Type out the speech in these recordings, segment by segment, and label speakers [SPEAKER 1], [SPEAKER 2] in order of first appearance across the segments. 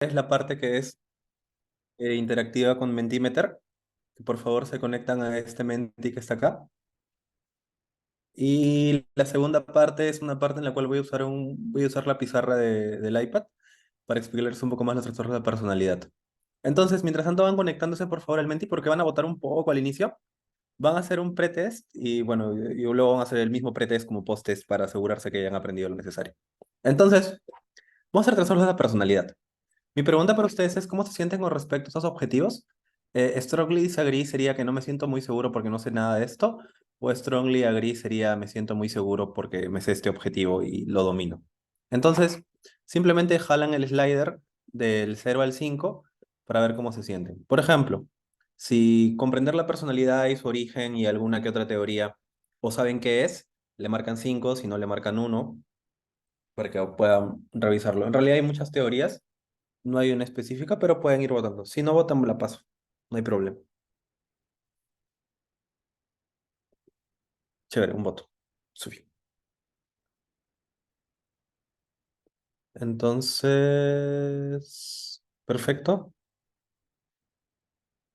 [SPEAKER 1] Es la parte que es interactiva con Mentimeter. Que por favor se conectan a este Menti que está acá. Y la segunda parte es una parte en la cual voy a usar la pizarra del iPad para explicarles un poco más los trastornos de personalidad. Entonces, mientras tanto van conectándose por favor al Menti porque van a votar un poco al inicio. Van a hacer un pretest y bueno, y luego van a hacer el mismo pretest como post-test para asegurarse que hayan aprendido lo necesario. Entonces, vamos a hacer trastornos de la personalidad. Mi pregunta para ustedes es, ¿cómo se sienten con respecto a estos objetivos? Strongly disagree sería que no me siento muy seguro porque no sé nada de esto, o strongly agree sería me siento muy seguro porque me sé este objetivo y lo domino. Entonces, simplemente jalan el slider del 0 al 5 para ver cómo se sienten. Por ejemplo, si comprender la personalidad y su origen y alguna que otra teoría, o saben qué es, le marcan 5, si no le marcan 1, para que puedan revisarlo. En realidad hay muchas teorías, no hay una específica, pero pueden ir votando. Si no votan, la paso. No hay problema. Chévere, un voto. Subí. Entonces, perfecto.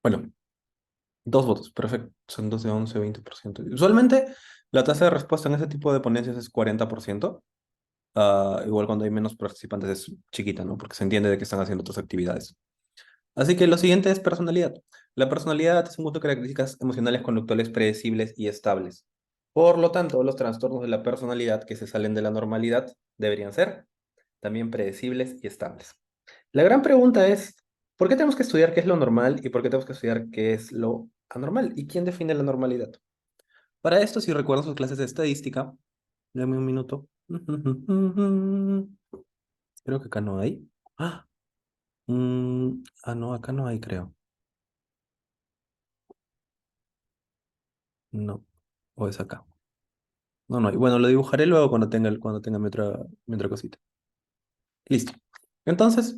[SPEAKER 1] Bueno, dos votos, perfecto. Son 12, 11, 20%. Usualmente la tasa de respuesta en ese tipo de ponencias es 40%. Igual cuando hay menos participantes es chiquita, ¿no? Porque se entiende de que están haciendo otras actividades. Así que lo siguiente es personalidad. La personalidad es un conjunto de características emocionales conductuales predecibles y estables. Por lo tanto, los trastornos de la personalidad que se salen de la normalidad deberían ser también predecibles y estables. La gran pregunta es, ¿por qué tenemos que estudiar qué es lo normal y por qué tenemos que estudiar qué es lo anormal? ¿Y quién define la normalidad? Para esto, si recuerdan sus clases de estadística, dame un minuto. Creo que acá no hay. No, acá no hay, creo. No. O es acá. No, no. Y bueno, lo dibujaré luego cuando tenga mi otra cosita. Listo. Entonces,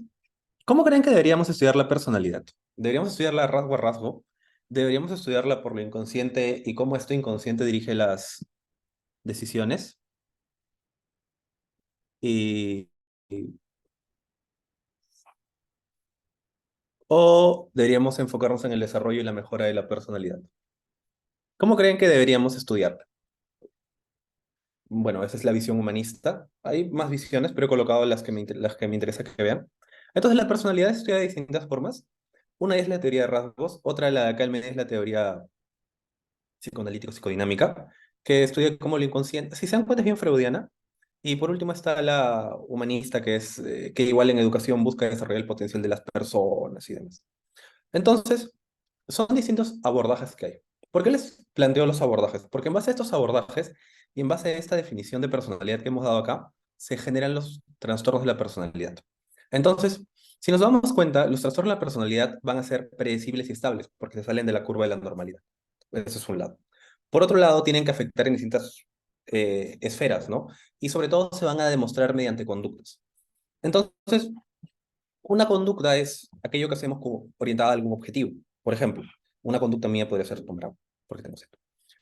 [SPEAKER 1] ¿cómo creen que deberíamos estudiar la personalidad? ¿Deberíamos estudiarla rasgo a rasgo? ¿Deberíamos estudiarla por lo inconsciente y cómo esto inconsciente dirige las decisiones? Y, y- ¿O deberíamos enfocarnos en el desarrollo y la mejora de la personalidad? ¿Cómo creen que deberíamos estudiarla? Bueno, esa es la visión humanista. Hay más visiones, pero he colocado las que me interesa que vean. Entonces, la personalidad se estudia de distintas formas. Una es la teoría de rasgos, otra, la de acá al medio, es la teoría psicoanalítico-psicodinámica, que estudia cómo lo inconsciente, si se dan cuenta, es bien freudiana. Y por último está la humanista, que igual en educación busca desarrollar el potencial de las personas y demás. Entonces, son distintos abordajes que hay. ¿Por qué les planteo los abordajes? Porque en base a estos abordajes y en base a esta definición de personalidad que hemos dado acá, se generan los trastornos de la personalidad. Entonces, si nos damos cuenta, los trastornos de la personalidad van a ser predecibles y estables, porque se salen de la curva de la normalidad. Eso es un lado. Por otro lado, tienen que afectar en distintas esferas, ¿no? Y sobre todo se van a demostrar mediante conductas. Entonces, una conducta es aquello que hacemos como orientada a algún objetivo. Por ejemplo, una conducta mía podría ser tomar agua, porque tengo sed.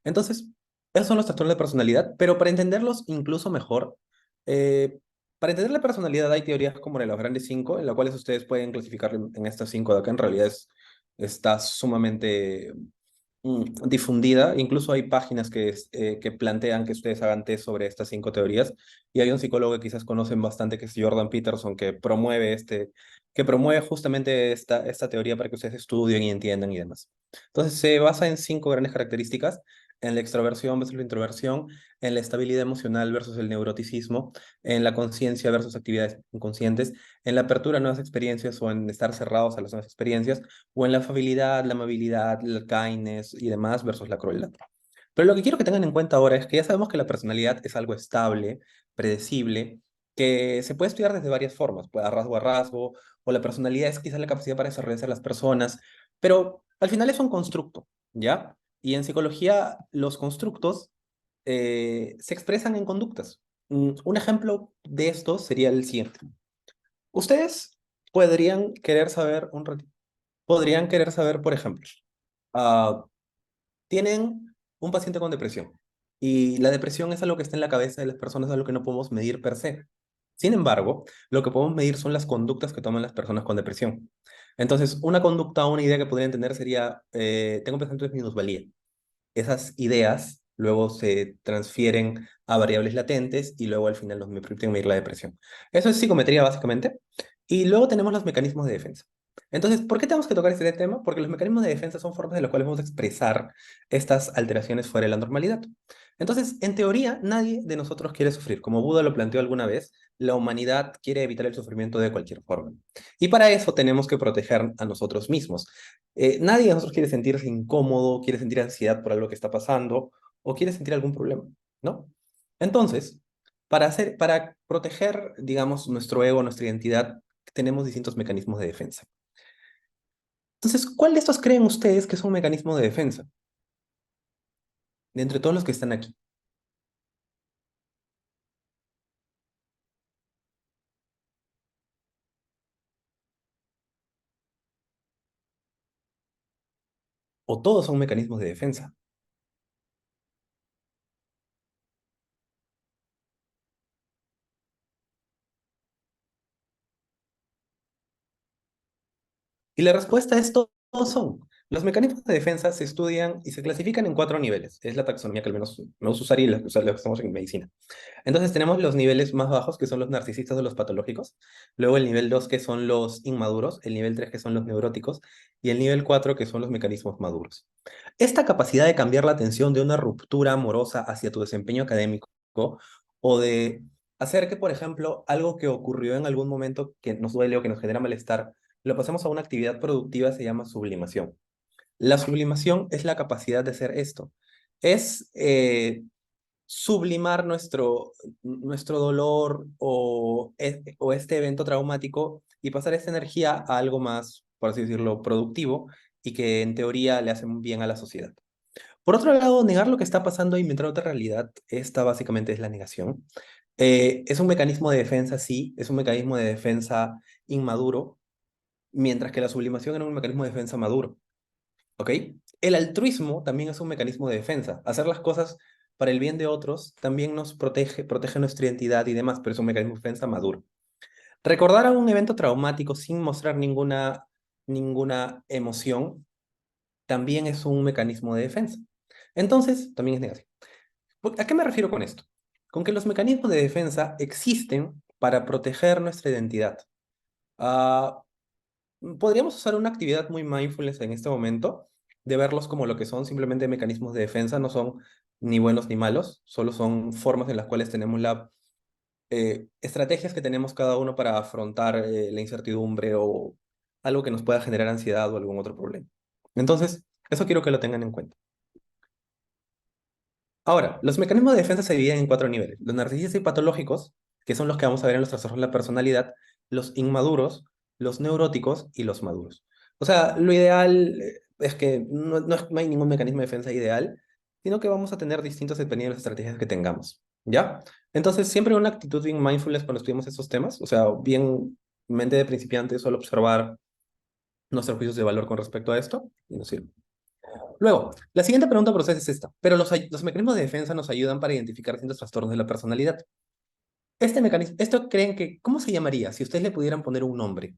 [SPEAKER 1] Entonces, esos son los trastornos de personalidad, pero para entenderlos incluso mejor, eh, para entender la personalidad hay teorías como la de los grandes cinco, en las cuales ustedes pueden clasificar en estas cinco de acá. En realidad está sumamente difundida. Incluso hay páginas que plantean que ustedes hagan test sobre estas cinco teorías. Y hay un psicólogo que quizás conocen bastante, que es Jordan Peterson, que promueve justamente esta teoría para que ustedes estudien y entiendan y demás. Entonces se basa en cinco grandes características: en la extroversión versus la introversión, en la estabilidad emocional versus el neuroticismo, en la conciencia versus actividades inconscientes, en la apertura a nuevas experiencias o en estar cerrados a las nuevas experiencias, o en la afabilidad, la amabilidad, el kindness y demás versus la crueldad. Pero lo que quiero que tengan en cuenta ahora es que ya sabemos que la personalidad es algo estable, predecible, que se puede estudiar desde varias formas, puede a rasgo, o la personalidad es quizás la capacidad para desarrollarse a las personas, pero al final es un constructo, ¿ya? Y en psicología los constructos se expresan en conductas. Un ejemplo de esto sería el siguiente. Ustedes podrían querer saber, por ejemplo, ah, tienen un paciente con depresión y la depresión es algo que está en la cabeza de las personas, algo que no podemos medir per se. Sin embargo, lo que podemos medir son las conductas que toman las personas con depresión. Entonces, una conducta o una idea que podrían tener sería, tengo pensamientos de minusvalía. Esas ideas luego se transfieren a variables latentes y luego al final nos me permiten medir la depresión. Eso es psicometría básicamente. Y luego tenemos los mecanismos de defensa. Entonces, ¿por qué tenemos que tocar este tema? Porque los mecanismos de defensa son formas de las cuales vamos a expresar estas alteraciones fuera de la normalidad. Entonces, en teoría, nadie de nosotros quiere sufrir. Como Buda lo planteó alguna vez, la humanidad quiere evitar el sufrimiento de cualquier forma. Y para eso tenemos que proteger a nosotros mismos. Nadie de nosotros quiere sentirse incómodo, quiere sentir ansiedad por algo que está pasando o quiere sentir algún problema, ¿no? Entonces, para proteger, digamos, nuestro ego, nuestra identidad, tenemos distintos mecanismos de defensa. Entonces, ¿cuál de estos creen ustedes que es un mecanismo de defensa? De entre todos los que están aquí. ¿O todos son mecanismos de defensa? Y la respuesta es todos son. Los mecanismos de defensa se estudian y se clasifican en cuatro niveles. Es la taxonomía que al menos me gusta usar y la que usamos en medicina. Entonces tenemos los niveles más bajos, que son los narcisistas o los patológicos. Luego el nivel 2 que son los inmaduros. El nivel 3 que son los neuróticos. Y el nivel 4 que son los mecanismos maduros. Esta capacidad de cambiar la atención de una ruptura amorosa hacia tu desempeño académico o de hacer que, por ejemplo, algo que ocurrió en algún momento que nos duele o que nos genera malestar, lo pasemos a una actividad productiva, se llama sublimación. La sublimación es la capacidad de hacer esto. Es sublimar nuestro dolor o este evento traumático y pasar esta energía a algo más, por así decirlo, productivo y que en teoría le hace un bien a la sociedad. Por otro lado, negar lo que está pasando e inventar otra realidad, esta básicamente es la negación. Es un mecanismo de defensa, sí, es un mecanismo de defensa inmaduro, mientras que la sublimación era un mecanismo de defensa maduro. ¿Ok? El altruismo también es un mecanismo de defensa. Hacer las cosas para el bien de otros también nos protege, protege nuestra identidad y demás, pero es un mecanismo de defensa maduro. Recordar a un evento traumático sin mostrar ninguna emoción también es un mecanismo de defensa. Entonces, también es negación. ¿A qué me refiero con esto? Con que los mecanismos de defensa existen para proteger nuestra identidad. Ah, podríamos usar una actividad muy mindfulness en este momento, de verlos como lo que son simplemente mecanismos de defensa, no son ni buenos ni malos, solo son formas en las cuales tenemos estrategias que tenemos cada uno para afrontar la incertidumbre o algo que nos pueda generar ansiedad o algún otro problema. Entonces, eso quiero que lo tengan en cuenta. Ahora, los mecanismos de defensa se dividen en cuatro niveles. Los narcisistas y patológicos, que son los que vamos a ver en los trastornos de la personalidad, los inmaduros, los neuróticos y los maduros. O sea, lo ideal es que no hay ningún mecanismo de defensa ideal, sino que vamos a tener distintos dependiendo de las estrategias que tengamos. ¿Ya? Entonces, siempre una actitud bien mindfulness cuando estudiamos estos temas, o sea, bien mente de principiante, solo observar nuestros juicios de valor con respecto a esto, y nos sirve. Luego, la siguiente pregunta para ustedes es esta, pero los mecanismos de defensa nos ayudan para identificar distintos trastornos de la personalidad. Este mecanismo, ¿esto creen que, cómo se llamaría si ustedes le pudieran poner un nombre?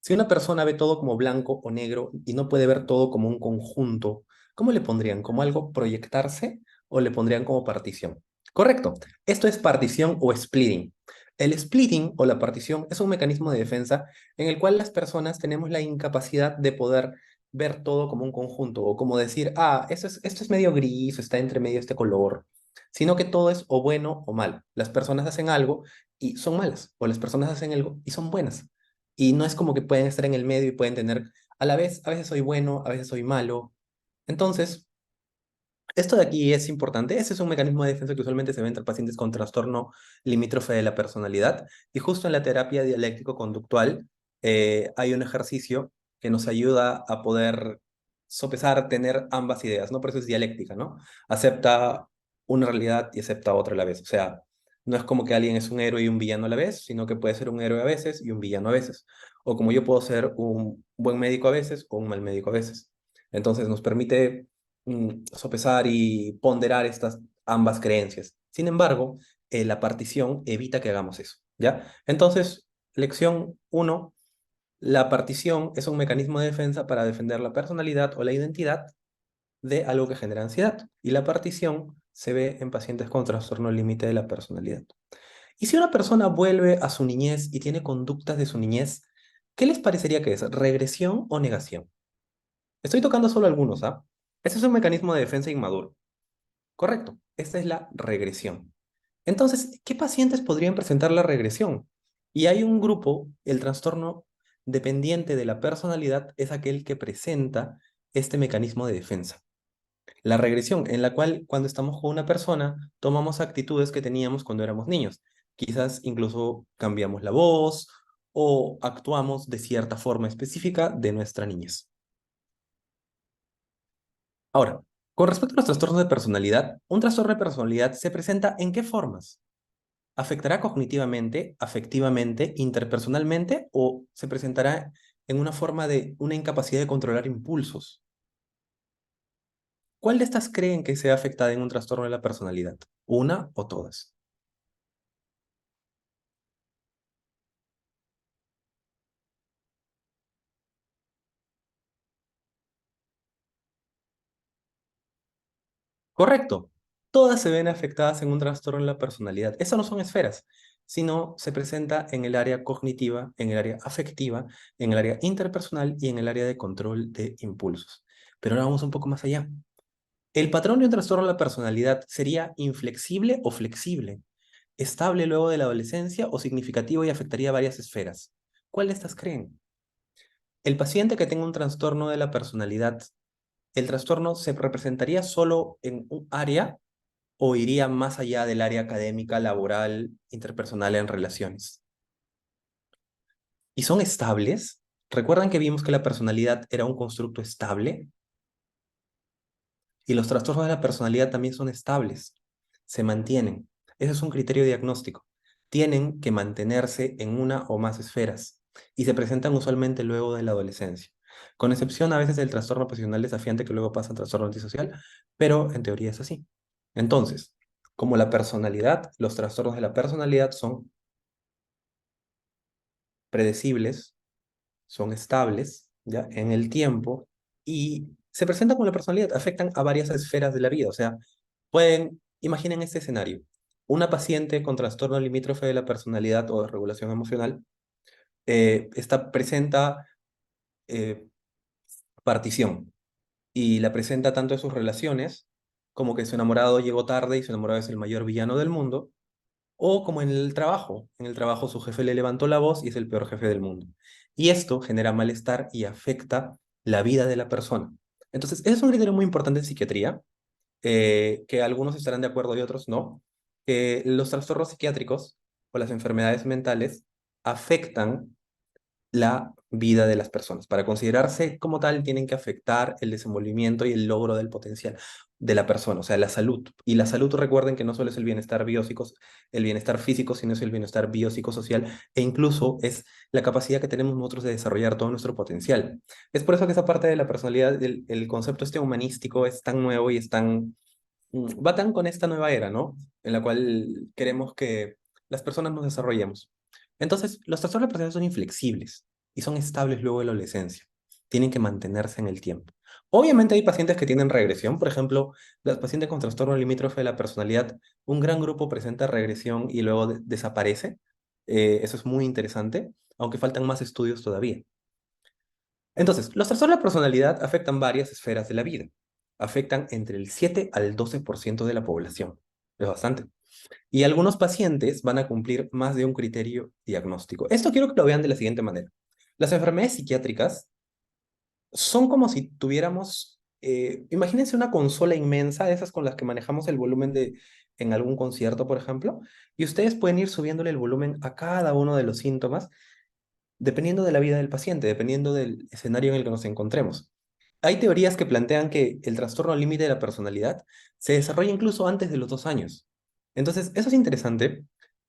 [SPEAKER 1] Si una persona ve todo como blanco o negro y no puede ver todo como un conjunto, ¿cómo le pondrían? ¿Como algo proyectarse o le pondrían como partición? Correcto, esto es partición o splitting. El splitting o la partición es un mecanismo de defensa en el cual las personas tenemos la incapacidad de poder ver todo como un conjunto o como decir, esto es medio gris, o está entre medio este color, sino que todo es o bueno o malo. Las personas hacen algo y son malas, o las personas hacen algo y son buenas. Y no es como que pueden estar en el medio y pueden tener, a la vez, a veces soy bueno, a veces soy malo. Entonces, esto de aquí es importante. Ese es un mecanismo de defensa que usualmente se ve entre pacientes con trastorno limítrofe de la personalidad. Y justo en la terapia dialéctico-conductual hay un ejercicio que nos ayuda a poder sopesar, tener ambas ideas, ¿no? Por eso es dialéctica, ¿no? Acepta una realidad y acepta otra a la vez. O sea, no es como que alguien es un héroe y un villano a la vez, sino que puede ser un héroe a veces y un villano a veces. O como yo puedo ser un buen médico a veces o un mal médico a veces. Entonces nos permite sopesar y ponderar estas ambas creencias. Sin embargo, la partición evita que hagamos eso, ¿ya? Entonces, lección uno, la partición es un mecanismo de defensa para defender la personalidad o la identidad de algo que genera ansiedad. Y la partición se ve en pacientes con trastorno límite de la personalidad. Y si una persona vuelve a su niñez y tiene conductas de su niñez, ¿qué les parecería que es? ¿Regresión o negación? Estoy tocando solo algunos, ¿ah? Este es un mecanismo de defensa inmaduro. Correcto, esta es la regresión. Entonces, ¿qué pacientes podrían presentar la regresión? Y hay un grupo, el trastorno dependiente de la personalidad es aquel que presenta este mecanismo de defensa. La regresión, en la cual cuando estamos con una persona, tomamos actitudes que teníamos cuando éramos niños. Quizás incluso cambiamos la voz o actuamos de cierta forma específica de nuestra niñez. Ahora, con respecto a los trastornos de personalidad, un trastorno de personalidad se presenta ¿en qué formas? ¿Afectará cognitivamente, afectivamente, interpersonalmente o se presentará en una forma de una incapacidad de controlar impulsos? ¿Cuál de estas creen que sea afectada en un trastorno de la personalidad? ¿Una o todas? Correcto. Todas se ven afectadas en un trastorno de la personalidad. Esas no son esferas, sino se presenta en el área cognitiva, en el área afectiva, en el área interpersonal y en el área de control de impulsos. Pero ahora vamos un poco más allá. ¿El patrón de un trastorno de la personalidad sería inflexible o flexible? ¿Estable luego de la adolescencia o significativo y afectaría varias esferas? ¿Cuál de estas creen? El paciente que tenga un trastorno de la personalidad, ¿el trastorno se representaría solo en un área o iría más allá del área académica, laboral, interpersonal en relaciones? ¿Y son estables? ¿Recuerdan que vimos que la personalidad era un constructo estable? Y los trastornos de la personalidad también son estables, se mantienen. Ese es un criterio diagnóstico. Tienen que mantenerse en una o más esferas y se presentan usualmente luego de la adolescencia, con excepción a veces del trastorno pasional desafiante que luego pasa a trastorno antisocial, pero en teoría es así. Entonces, como la personalidad, los trastornos de la personalidad son predecibles, son estables, ¿ya? En el tiempo y se presentan con la personalidad, afectan a varias esferas de la vida. O sea, imaginen este escenario. Una paciente con trastorno limítrofe de la personalidad o de regulación emocional presenta eh, partición y la presenta tanto en sus relaciones como que su enamorado llegó tarde y su enamorado es el mayor villano del mundo, o como en el trabajo. En el trabajo su jefe le levantó la voz y es el peor jefe del mundo. Y esto genera malestar y afecta la vida de la persona. Entonces, ese es un criterio muy importante en psiquiatría, que algunos estarán de acuerdo y otros no. Los trastornos psiquiátricos o las enfermedades mentales afectan la vida de las personas. Para considerarse como tal, tienen que afectar el desenvolvimiento y el logro del potencial de la persona, o sea, la salud. Y la salud, recuerden que no solo es el bienestar físico, sino es el bienestar biopsicosocial e incluso es la capacidad que tenemos nosotros de desarrollar todo nuestro potencial. Es por eso que esa parte de la personalidad, el concepto este humanístico es tan nuevo y es tan, va tan con esta nueva era, ¿no? En la cual queremos que las personas nos desarrollemos. Entonces, los trastornos de personalidad son inflexibles y son estables luego de la adolescencia. Tienen que mantenerse en el tiempo. Obviamente hay pacientes que tienen regresión, por ejemplo, los pacientes con trastorno limítrofe de la personalidad, un gran grupo presenta regresión y luego desaparece. Eso es muy interesante, aunque faltan más estudios todavía. Entonces, los trastornos de la personalidad afectan varias esferas de la vida. Afectan entre el 7 al 12% de la población. Es bastante. Y algunos pacientes van a cumplir más de un criterio diagnóstico. Esto quiero que lo vean de la siguiente manera. Las enfermedades psiquiátricas son como si tuviéramos, imagínense una consola inmensa, esas con las que manejamos el volumen en algún concierto, por ejemplo, y ustedes pueden ir subiéndole el volumen a cada uno de los síntomas, dependiendo de la vida del paciente, dependiendo del escenario en el que nos encontremos. Hay teorías que plantean que el trastorno límite de la personalidad se desarrolla incluso antes de los 2 años. Entonces, eso es interesante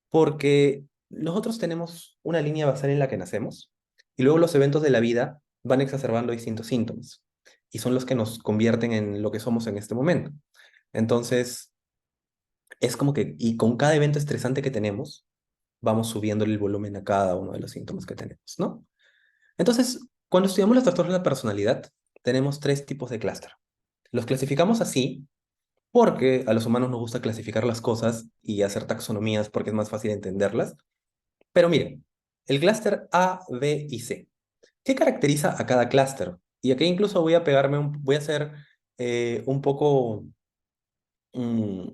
[SPEAKER 1] porque nosotros tenemos una línea basal en la que nacemos y luego los eventos de la vida van exacerbando distintos síntomas y son los que nos convierten en lo que somos en este momento. Entonces, es como que, y con cada evento estresante que tenemos, vamos subiendo el volumen a cada uno de los síntomas que tenemos, ¿no? Entonces, cuando estudiamos los trastornos de la personalidad, tenemos tres tipos de clúster. Los clasificamos así porque a los humanos nos gusta clasificar las cosas y hacer taxonomías porque es más fácil entenderlas. Pero miren, el clúster A, B y C. ¿Qué caracteriza a cada clúster? Y aquí incluso voy a voy a ser un poco mm,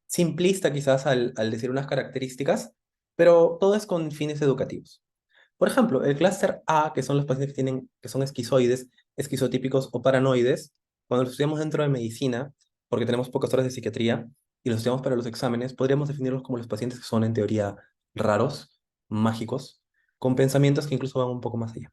[SPEAKER 1] simplista quizás al decir unas características, pero todo es con fines educativos. Por ejemplo, el clúster A, que son los pacientes que son esquizoides, esquizotípicos o paranoides, cuando los estudiamos dentro de medicina, porque tenemos pocas horas de psiquiatría y los estudiamos para los exámenes, podríamos definirlos como los pacientes que son en teoría raros, mágicos, con pensamientos que incluso van un poco más allá.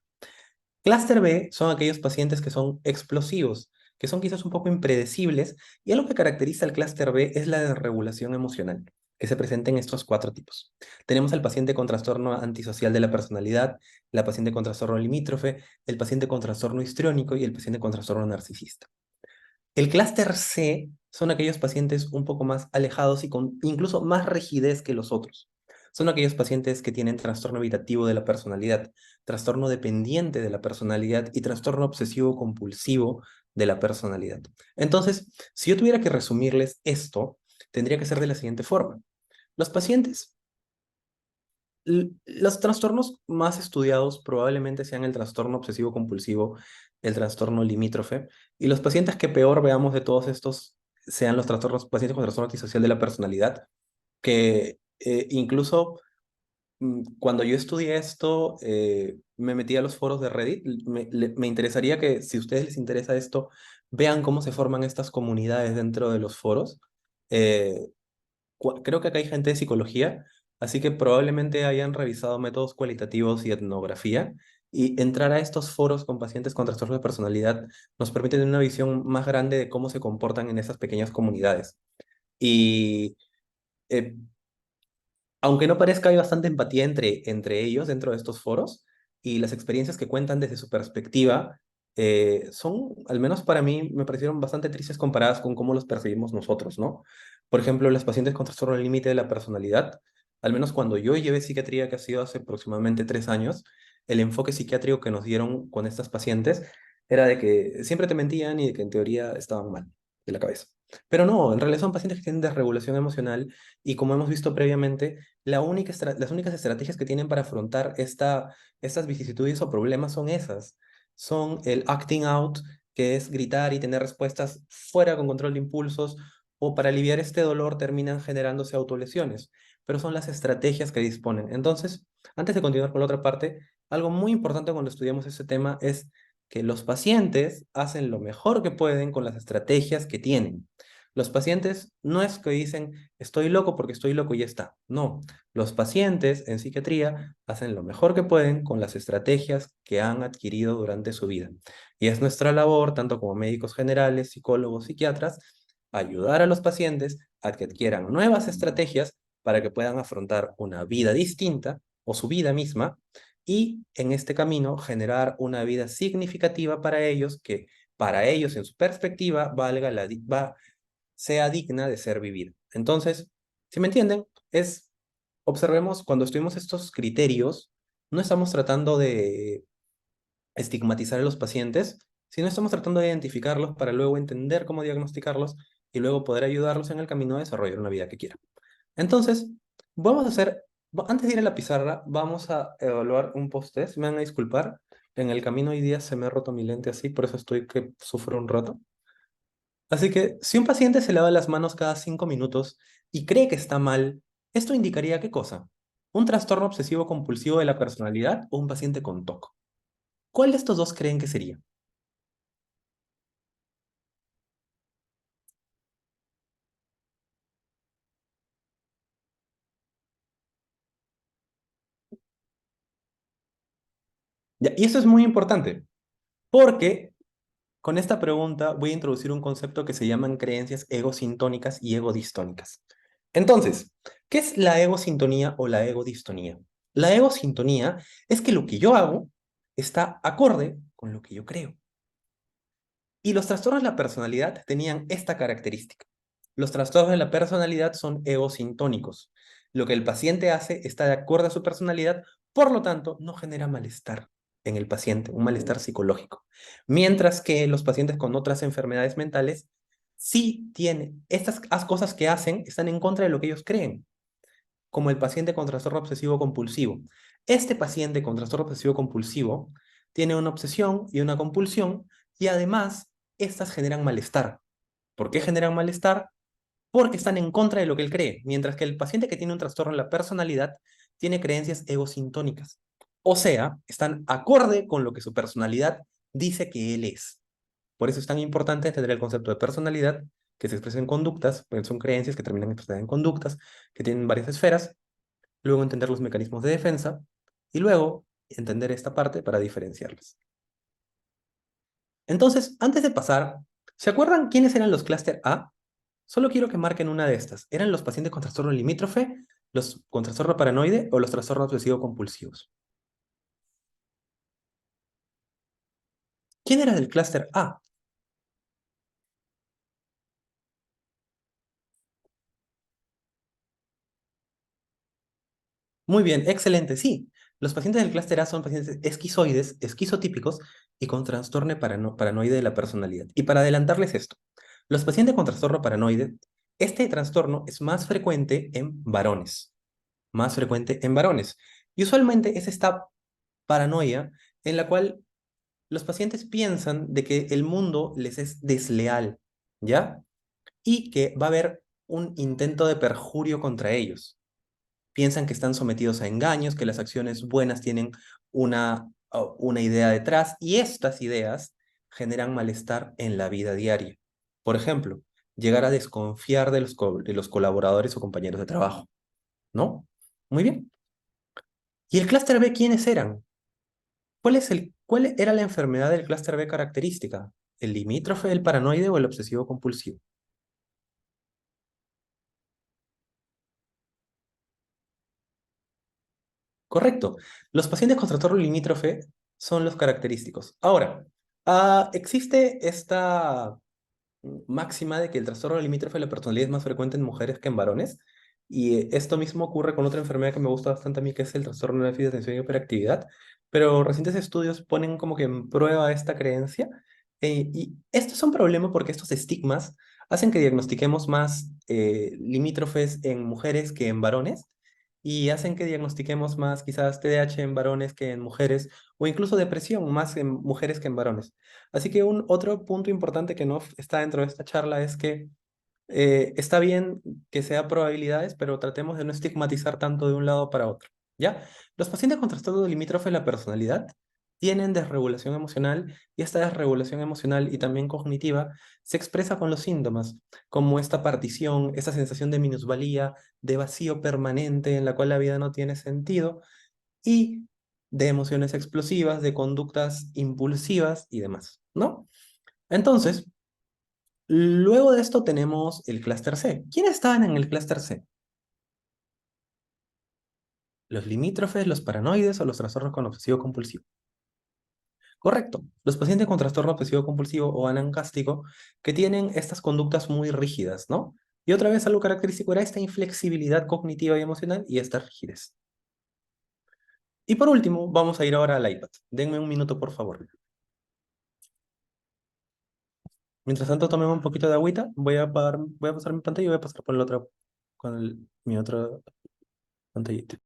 [SPEAKER 1] Clúster B son aquellos pacientes que son explosivos, que son quizás un poco impredecibles, y algo que caracteriza al clúster B es la desregulación emocional, que se presenta en estos cuatro tipos. Tenemos al paciente con trastorno antisocial de la personalidad, la paciente con trastorno limítrofe, el paciente con trastorno histriónico y el paciente con trastorno narcisista. El clúster C son aquellos pacientes un poco más alejados y con incluso más rigidez que los otros. Son aquellos pacientes que tienen trastorno evitativo de la personalidad, trastorno dependiente de la personalidad y trastorno obsesivo compulsivo de la personalidad. Entonces, si yo tuviera que resumirles esto, tendría que ser de la siguiente forma. Los pacientes los trastornos más estudiados probablemente sean el trastorno obsesivo compulsivo, el trastorno limítrofe, y los pacientes que peor veamos de todos estos sean los trastornos, pacientes con trastorno antisocial de la personalidad, que incluso cuando yo estudié esto, me metí a los foros de Reddit. Me interesaría que, si a ustedes les interesa esto, vean cómo se forman estas comunidades dentro de los foros. Eh, Creo que acá hay gente de psicología, así que probablemente hayan revisado métodos cualitativos y etnografía. Y entrar a estos foros con pacientes con trastornos de personalidad nos permite tener una visión más grande de cómo se comportan en esas pequeñas comunidades. Y eh, aunque no parezca, hay bastante empatía entre ellos dentro de estos foros y las experiencias que cuentan desde su perspectiva son, al menos para mí, me parecieron bastante tristes comparadas con cómo los percibimos nosotros, ¿no? Por ejemplo, las pacientes con trastorno límite de la personalidad, al menos cuando yo llevé psiquiatría, que ha sido hace aproximadamente 3 años, el enfoque psiquiátrico que nos dieron con estas pacientes era de que siempre te mentían y de que en teoría estaban mal de la cabeza. Pero no, en realidad son pacientes que tienen desregulación emocional y, como hemos visto previamente, las únicas estrategias que tienen para afrontar estas vicisitudes o problemas son esas. Son el acting out, que es gritar y tener respuestas fuera con control de impulsos, o para aliviar este dolor terminan generándose autolesiones. Pero son las estrategias que disponen. Entonces, antes de continuar con la otra parte, algo muy importante cuando estudiamos este tema es que los pacientes hacen lo mejor que pueden con las estrategias que tienen. Los pacientes no es que dicen, estoy loco porque estoy loco y ya está. No, los pacientes en psiquiatría hacen lo mejor que pueden con las estrategias que han adquirido durante su vida. Y es nuestra labor, tanto como médicos generales, psicólogos, psiquiatras, ayudar a los pacientes a que adquieran nuevas estrategias para que puedan afrontar una vida distinta o su vida misma, y en este camino generar una vida significativa para ellos, que para ellos en su perspectiva sea digna de ser vivida. Entonces, si me entienden, observemos, cuando estudiamos estos criterios, no estamos tratando de estigmatizar a los pacientes, sino estamos tratando de identificarlos para luego entender cómo diagnosticarlos y luego poder ayudarlos en el camino a desarrollar una vida que quieran. Entonces, antes de ir a la pizarra, vamos a evaluar un post-test. Me van a disculpar, en el camino hoy día se me ha roto mi lente así, por eso estoy que sufro un rato. Así que si un paciente se lava las manos cada 5 minutos y cree que está mal, ¿esto indicaría qué cosa? ¿Un trastorno obsesivo compulsivo de la personalidad o un paciente con TOC? ¿Cuál de estos dos creen que sería? Ya, y eso es muy importante, porque con esta pregunta voy a introducir un concepto que se llaman creencias egosintónicas y egodistónicas. Entonces, ¿qué es la egosintonía o la egodistonía? La egosintonía es que lo que yo hago está acorde con lo que yo creo. Y los trastornos de la personalidad tenían esta característica. Los trastornos de la personalidad son egosintónicos. Lo que el paciente hace está de acuerdo a su personalidad, por lo tanto, no genera malestar en el paciente, un malestar psicológico. Mientras que los pacientes con otras enfermedades mentales sí tienen estas cosas que hacen, están en contra de lo que ellos creen, como el paciente con trastorno obsesivo compulsivo. Este paciente con trastorno obsesivo compulsivo tiene una obsesión y una compulsión y además estas generan malestar. ¿Por qué generan malestar? Porque están en contra de lo que él cree, mientras que el paciente que tiene un trastorno en la personalidad tiene creencias egosintónicas. O sea, están acorde con lo que su personalidad dice que él es. Por eso es tan importante entender el concepto de personalidad, que se expresa en conductas, pues son creencias que terminan expresadas en conductas, que tienen varias esferas, luego entender los mecanismos de defensa y luego entender esta parte para diferenciarlas. Entonces, antes de pasar, ¿se acuerdan quiénes eran los clúster A? Solo quiero que marquen una de estas. ¿Eran los pacientes con trastorno limítrofe, los con trastorno paranoide o los trastornos obsesivo compulsivos? ¿Quién era del clúster A? Muy bien, excelente, sí. Los pacientes del clúster A son pacientes esquizoides, esquizotípicos y con trastorno paranoide de la personalidad. Y para adelantarles esto, los pacientes con trastorno paranoide, este trastorno es más frecuente en varones, más frecuente en varones. Y usualmente es esta paranoia en la cual los pacientes piensan de que el mundo les es desleal, ¿ya? Y que va a haber un intento de perjurio contra ellos. Piensan que están sometidos a engaños, que las acciones buenas tienen una idea detrás y estas ideas generan malestar en la vida diaria. Por ejemplo, llegar a desconfiar de de los colaboradores o compañeros de trabajo, ¿no? Muy bien. ¿Y el clúster B quiénes eran? ¿Cuál era la enfermedad del clúster B característica? ¿El limítrofe, el paranoide o el obsesivo compulsivo? Correcto. Los pacientes con trastorno limítrofe son los característicos. Ahora, existe esta máxima de que el trastorno limítrofe de la personalidad es más frecuente en mujeres que en varones. Y esto mismo ocurre con otra enfermedad que me gusta bastante a mí, que es el trastorno de déficit de atención y hiperactividad. Pero recientes estudios ponen como que en prueba esta creencia. Y esto es un problema porque estos estigmas hacen que diagnostiquemos más limítrofes en mujeres que en varones. Y hacen que diagnostiquemos más quizás TDAH en varones que en mujeres, o incluso depresión más en mujeres que en varones. Así que un otro punto importante que no está dentro de esta charla es que está bien que sea probabilidades, pero tratemos de no estigmatizar tanto de un lado para otro, ¿ya? Los pacientes con trastorno limítrofe de la personalidad tienen desregulación emocional y esta desregulación emocional y también cognitiva se expresa con los síntomas, como esta partición, esta sensación de minusvalía, de vacío permanente en la cual la vida no tiene sentido y de emociones explosivas, de conductas impulsivas y demás, ¿no? Entonces, luego de esto tenemos el clúster C. ¿Quiénes estaban en el clúster C? ¿Los limítrofes, los paranoides o los trastornos con obsesivo compulsivo? Correcto. Los pacientes con trastorno obsesivo compulsivo o anancástico que tienen estas conductas muy rígidas, ¿no? Y otra vez algo característico era esta inflexibilidad cognitiva y emocional y esta rigidez. Y por último, vamos a ir ahora al iPad. Denme un minuto, por favor. Mientras tanto, tomemos un poquito de agüita. Voy a pasar mi pantalla y voy a pasar por el otro, con mi otra pantallita.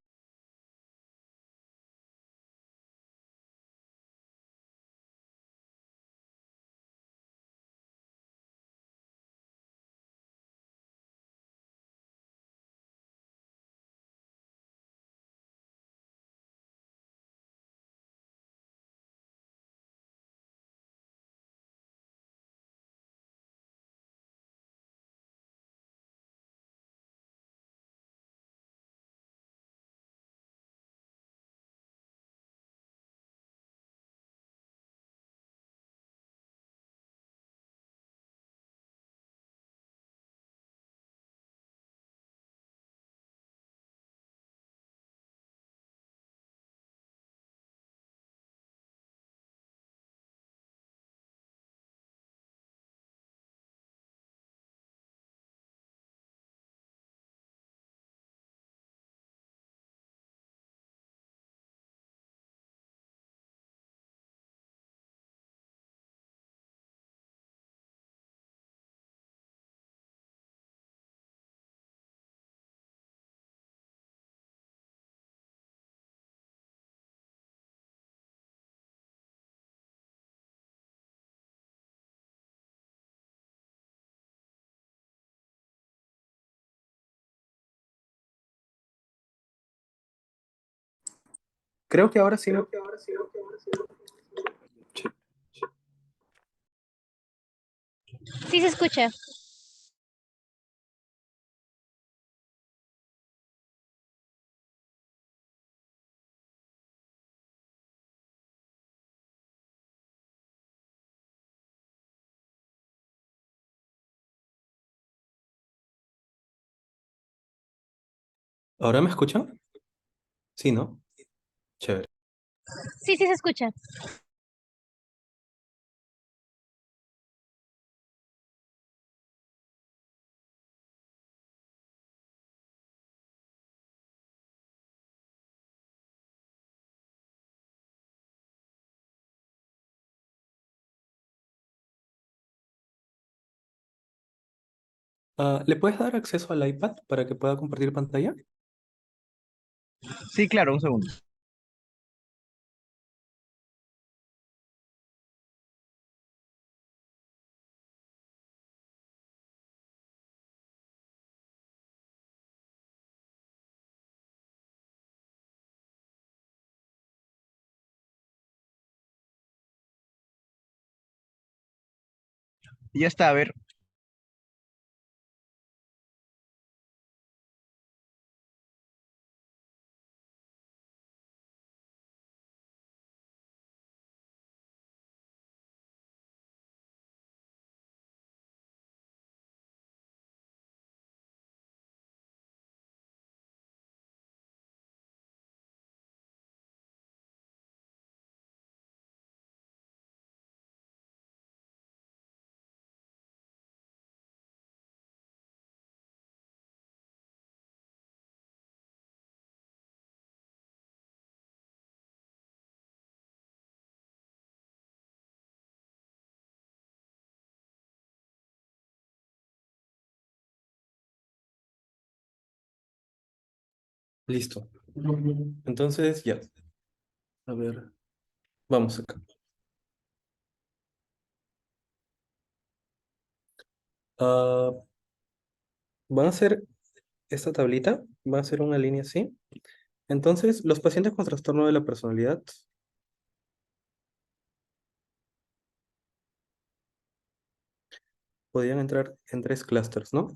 [SPEAKER 1] Creo que ahora sí.
[SPEAKER 2] Sí se escucha.
[SPEAKER 1] ¿Ahora me escuchan? Sí, ¿no? Chévere.
[SPEAKER 2] Sí, sí se escucha.
[SPEAKER 1] ¿Le puedes dar acceso al iPad para que pueda compartir pantalla?
[SPEAKER 3] Sí, claro, un segundo. Ya está, a ver.
[SPEAKER 1] Listo. Entonces, ya. A ver, vamos acá. Ah, van a hacer esta tablita, va a ser una línea así. Entonces, los pacientes con trastorno de la personalidad podían entrar en tres clústeres, ¿no?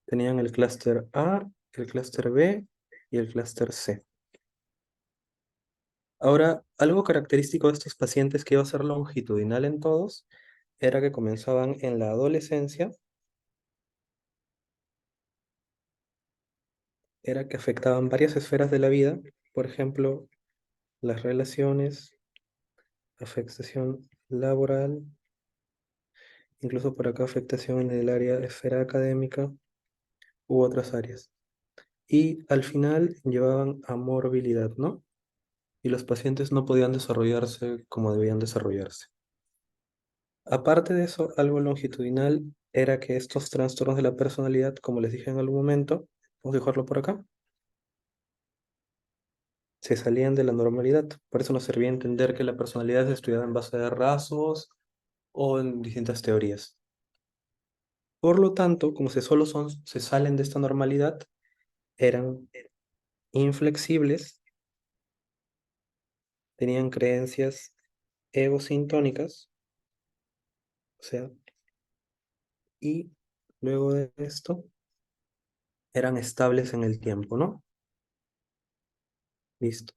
[SPEAKER 1] Tenían el clúster A, el clúster B y el clúster C. Ahora, algo característico de estos pacientes que iba a ser longitudinal en todos era que comenzaban en la adolescencia, era que afectaban varias esferas de la vida, por ejemplo, las relaciones, afectación laboral, incluso por acá afectación en el área esfera académica u otras áreas. Y al final llevaban a morbilidad, ¿no? Y los pacientes no podían desarrollarse como debían desarrollarse. Aparte de eso, algo longitudinal era que estos trastornos de la personalidad, como les dije en algún momento, vamos a dejarlo por acá, se salían de la normalidad. Por eso nos servía entender que la personalidad es estudiada en base de rasgos o en distintas teorías. Por lo tanto, como se salen de esta normalidad, eran inflexibles, tenían creencias egosintónicas, o sea, y luego de esto eran estables en el tiempo, ¿no? Listo.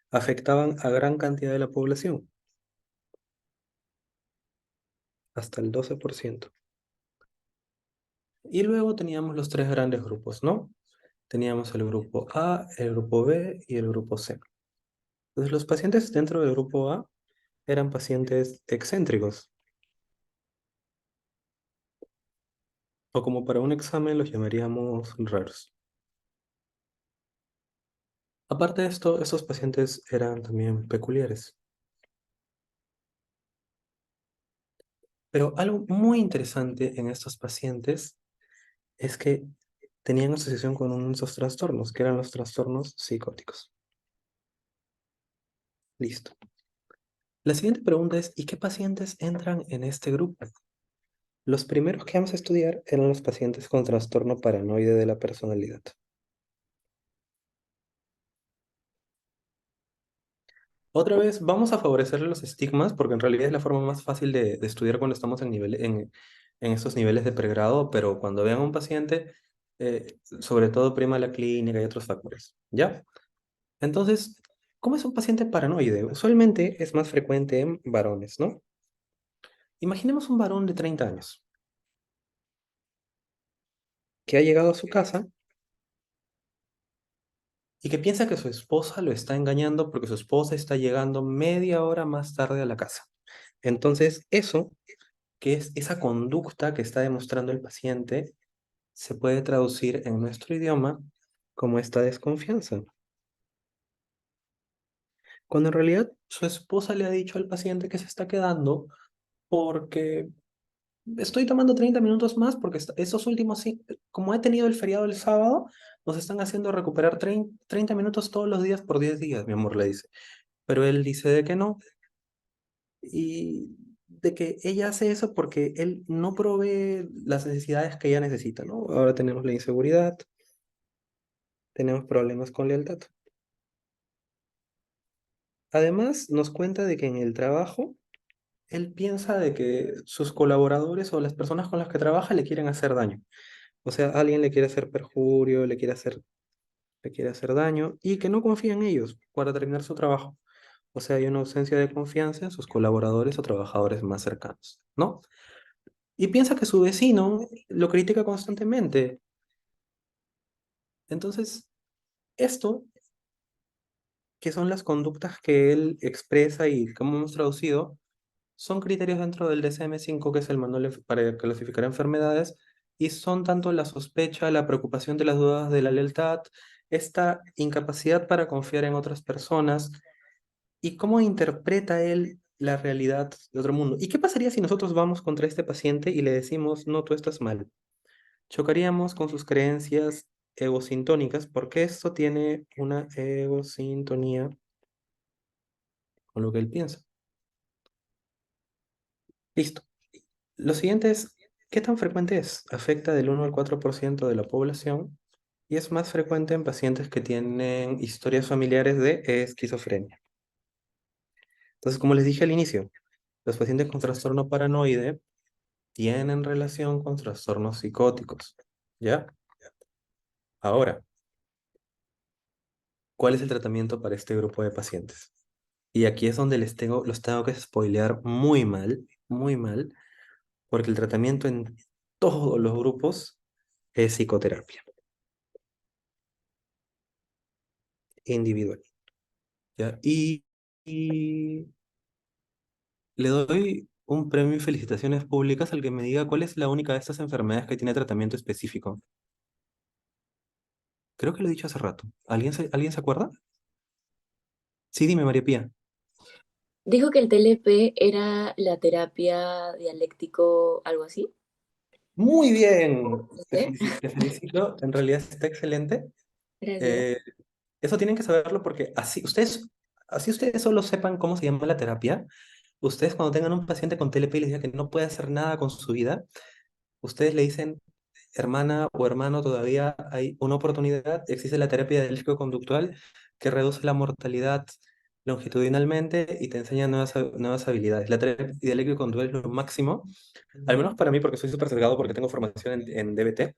[SPEAKER 1] Afectaban a gran cantidad de la población, hasta el 12%. Y luego teníamos los tres grandes grupos, ¿no? Teníamos el grupo A, el grupo B y el grupo C. Entonces, los pacientes dentro del grupo A eran pacientes excéntricos, o como para un examen los llamaríamos raros. Aparte de esto, estos pacientes eran también peculiares. Pero algo muy interesante en estos pacientes es que tenían asociación con esos trastornos, que eran los trastornos psicóticos. Listo. La siguiente pregunta es, ¿y qué pacientes entran en este grupo? Los primeros que vamos a estudiar eran los pacientes con trastorno paranoide de la personalidad. Otra vez, vamos a favorecerle los estigmas porque en realidad es la forma más fácil de estudiar cuando estamos en estos niveles de pregrado, pero cuando vean a un paciente, sobre todo prima la clínica y otros factores, ¿ya? Entonces, ¿cómo es un paciente paranoide? Usualmente es más frecuente en varones, ¿no? Imaginemos un varón de 30 años que ha llegado a su casa y que piensa que su esposa lo está engañando porque su esposa está llegando media hora más tarde a la casa. Entonces, eso, que es esa conducta que está demostrando el paciente, se puede traducir en nuestro idioma como esta desconfianza. Cuando en realidad su esposa le ha dicho al paciente que se está quedando porque estoy tomando 30 minutos más porque esos últimos, como he tenido el feriado el sábado, nos están haciendo recuperar 30 minutos todos los días por 10 días, mi amor le dice. Pero él dice de que no y de que ella hace eso porque él no provee las necesidades que ella necesita, ¿no? Ahora tenemos la inseguridad, tenemos problemas con lealtad. Además, nos cuenta de que en el trabajo él piensa de que sus colaboradores o las personas con las que trabaja le quieren hacer daño. O sea, alguien le quiere hacer perjurio, le quiere hacer daño y que no confía en ellos para terminar su trabajo. O sea, hay una ausencia de confianza en sus colaboradores o trabajadores más cercanos, ¿no? Y piensa que su vecino lo critica constantemente. Entonces, esto, que son las conductas que él expresa y cómo hemos traducido, son criterios dentro del DSM-5, que es el manual para clasificar enfermedades, y son tanto la sospecha, la preocupación de las dudas de la lealtad, esta incapacidad para confiar en otras personas, y cómo interpreta él la realidad de otro mundo. ¿Y qué pasaría si nosotros vamos contra este paciente y le decimos, no, tú estás mal? Chocaríamos con sus creencias egosintónicas, porque esto tiene una egosintonía con lo que él piensa. Listo. Lo siguiente es, ¿qué tan frecuente es? Afecta del 1 al 4% de la población y es más frecuente en pacientes que tienen historias familiares de esquizofrenia. Entonces, como les dije al inicio, los pacientes con trastorno paranoide tienen relación con trastornos psicóticos. ¿Ya? Ahora, ¿cuál es el tratamiento para este grupo de pacientes? Y aquí es donde los tengo que spoilear muy mal, porque el tratamiento en todos los grupos es psicoterapia individual. ¿Ya? Y le doy un premio y felicitaciones públicas al que me diga cuál es la única de estas enfermedades que tiene tratamiento específico. Creo que lo he dicho hace rato. ¿Alguien se acuerda? Sí, dime, María Pía.
[SPEAKER 4] Dijo que el TLP era la terapia dialéctico, algo así.
[SPEAKER 1] Muy bien. Te
[SPEAKER 4] ¿Eh?
[SPEAKER 1] felicito, te felicito. En realidad está excelente.
[SPEAKER 4] Gracias.
[SPEAKER 1] Eh, Eso tienen que saberlo porque así ustedes solo sepan cómo se llama la terapia, ustedes cuando tengan un paciente con TLP y les diga que no puede hacer nada con su vida, ustedes le dicen, hermana o hermano, todavía hay una oportunidad, existe la terapia dialéctico-conductual que reduce la mortalidad longitudinalmente y te enseña nuevas habilidades. La terapia dialéctico-conductual es lo máximo, al menos para mí, porque soy súper cercado, porque tengo formación en DBT,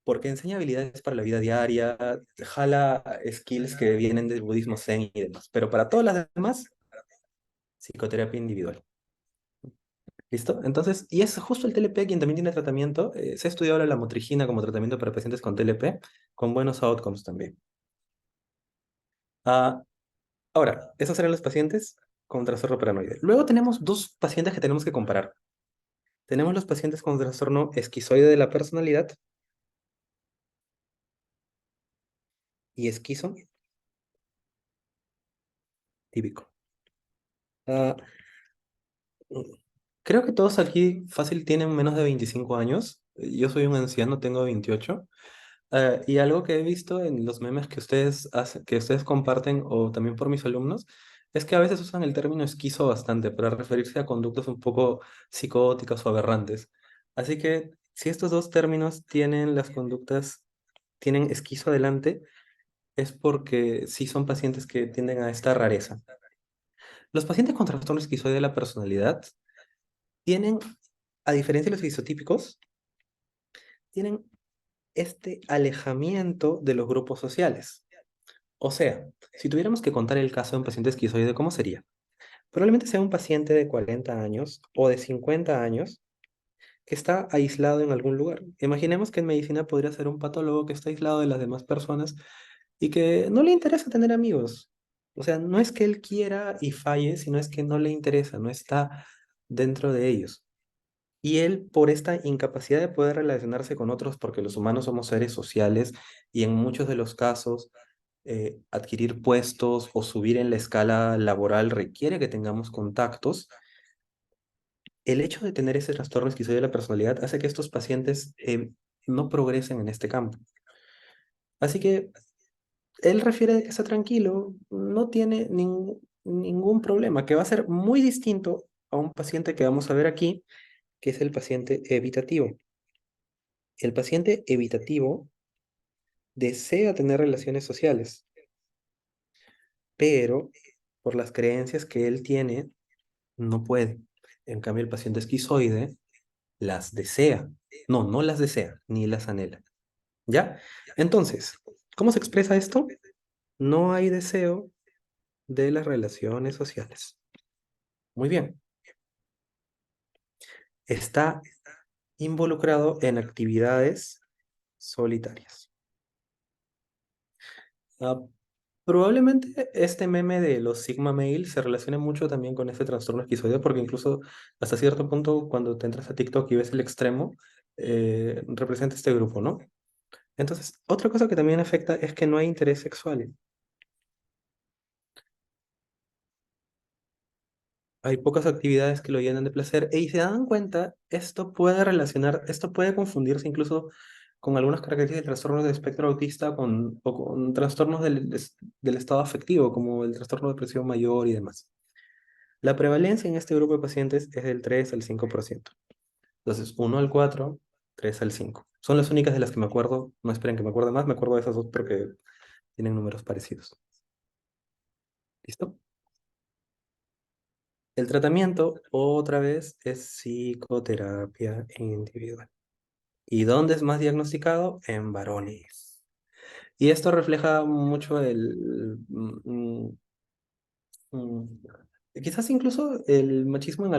[SPEAKER 1] porque enseña habilidades para la vida diaria, jala skills que vienen del budismo zen y demás, pero para todas las demás, psicoterapia individual. ¿Listo? Entonces, y es justo el TLP quien también tiene tratamiento. Se ha estudiado ahora la motrigina como tratamiento para pacientes con TLP, con buenos outcomes también. Ah, ahora, esos serán los pacientes con trastorno paranoide. Luego tenemos dos pacientes que tenemos que comparar. Tenemos los pacientes con trastorno esquizoide de la personalidad y esquizo típico. Ah, creo que todos aquí fácil tienen menos de 25 años. Yo soy un anciano, tengo 28. Y algo que he visto en los memes que ustedes hacen, que ustedes comparten o también por mis alumnos, es que a veces usan el término esquizo bastante para referirse a conductas un poco psicóticas o aberrantes. Así que si estos dos términos tienen las conductas, tienen esquizo adelante, es porque sí son pacientes que tienden a esta rareza. Los pacientes con trastorno esquizoide de la personalidad tienen, a diferencia de los esquizotípicos, tienen este alejamiento de los grupos sociales. O sea, si tuviéramos que contar el caso de un paciente esquizoide, ¿cómo sería? Probablemente sea un paciente de 40 años o de 50 años que está aislado en algún lugar. Imaginemos que en medicina podría ser un patólogo que está aislado de las demás personas y que no le interesa tener amigos. O sea, no es que él quiera y falle, sino es que no le interesa, no está dentro de ellos. Y él, por esta incapacidad de poder relacionarse con otros, porque los humanos somos seres sociales y en muchos de los casos adquirir puestos o subir en la escala laboral requiere que tengamos contactos, el hecho de tener ese trastorno esquizoide de la personalidad hace que estos pacientes no progresen en este campo. Así que él refiere de que está tranquilo, no tiene ningún problema, que va a ser muy distinto a un paciente que vamos a ver aquí, que es el paciente evitativo. El paciente evitativo desea tener relaciones sociales, pero por las creencias que él tiene, no puede. En cambio, el paciente esquizoide las desea. No, no las desea, ni las anhela. ¿Ya? Entonces, ¿cómo se expresa esto? No hay deseo de las relaciones sociales. Muy bien. Está involucrado en actividades solitarias. Ah, probablemente este meme de los Sigma Male se relacione mucho también con este trastorno esquizoide, porque incluso hasta cierto punto, cuando te entras a TikTok y ves el extremo, representa este grupo, ¿no? Entonces, otra cosa que también afecta es que no hay interés sexual. Hay pocas actividades que lo llenan de placer. Y si se dan cuenta, esto puede confundirse incluso con algunas características de trastornos de espectro autista o con trastornos del estado afectivo, como el trastorno de depresión mayor y demás. La prevalencia en este grupo de pacientes es del 3 al 5%. Entonces, 1 al 4, 3 al 5. Son las únicas de las que me acuerdo. No esperen que me acuerde más, me acuerdo de esas dos porque tienen números parecidos. ¿Listo? El tratamiento, otra vez, es psicoterapia individual. ¿Y dónde es más diagnosticado? En varones. Y esto refleja mucho mm, quizás incluso el machismo en